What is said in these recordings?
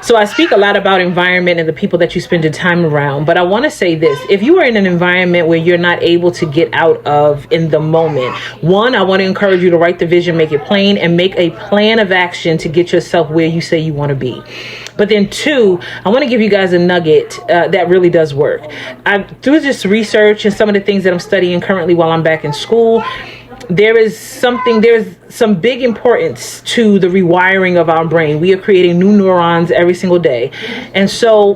So I speak a lot about environment and the people that you spend your time around. But I want to say this. If you are in an environment where you're not able to get out of in the moment, one, I want to encourage you to write the vision, make it plain, and make a plan of action to get yourself where you say you want to be. But then two, I want to give you guys a nugget that really does work. Through this research and some of the things that I'm studying currently while I'm back in school, there's some big importance to the rewiring of our brain. We are creating new neurons every single day. And so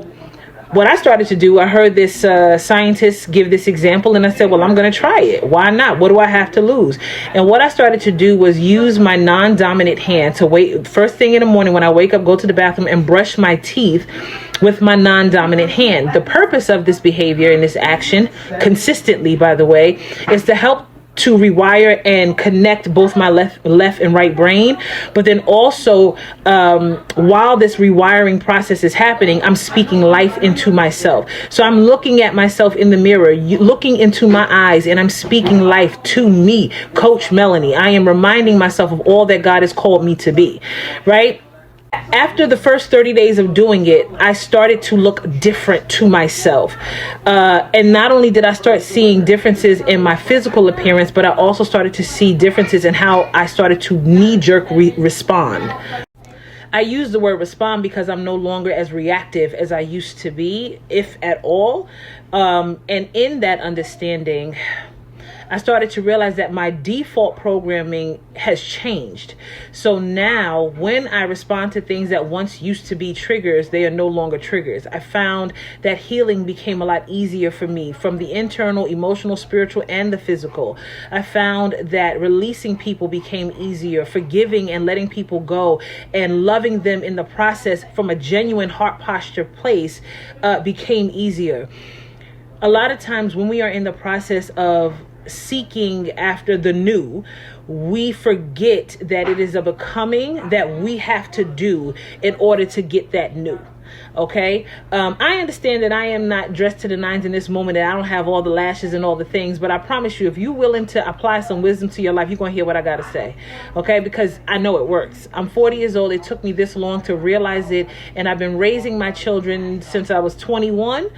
what I started to do, I heard this scientist give this example, and I said, well, I'm going to try it. Why not? What do I have to lose? And what I started to do was use my non-dominant hand to wait. First thing in the morning when I wake up, go to the bathroom and brush my teeth with my non-dominant hand. The purpose of this behavior and this action, consistently, by the way, is to help to rewire and connect both my left and right brain. But then also, while this rewiring process is happening, I'm speaking life into myself. So I'm looking at myself in the mirror, looking into my eyes, and I'm speaking life to me, Coach Melanie. I am reminding myself of all that God has called me to be, right? After the first 30 days of doing it, I started to look different to myself. And not only did I start seeing differences in my physical appearance, but I also started to see differences in how I started to knee-jerk respond. I use the word respond because I'm no longer as reactive as I used to be, if at all. And in that understanding, I started to realize that my default programming has changed. So now when I respond to things that once used to be triggers, they are no longer triggers. I found that healing became a lot easier for me from the internal, emotional, spiritual, and the physical. I found that releasing people became easier, forgiving and letting people go and loving them in the process from a genuine heart posture place became easier. A lot of times when we are in the process of seeking after the new, we forget that it is a becoming that we have to do in order to get that new. Okay. I understand that I am not dressed to the nines in this moment, and I don't have all the lashes and all the things, but I promise you, if you're willing to apply some wisdom to your life, you're going to hear what I got to say. Okay. Because I know it works. I'm 40 years old. It took me this long to realize it. And I've been raising my children since I was 21.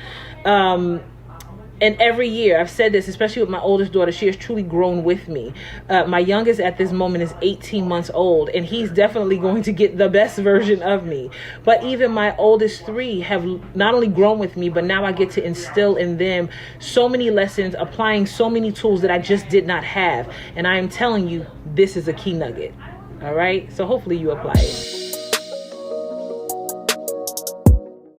And every year, I've said this, especially with my oldest daughter, she has truly grown with me. My youngest at this moment is 18 months old, and he's definitely going to get the best version of me. But even my oldest three have not only grown with me, but now I get to instill in them so many lessons, applying so many tools that I just did not have. And I am telling you, this is a key nugget. All right? So hopefully you apply it.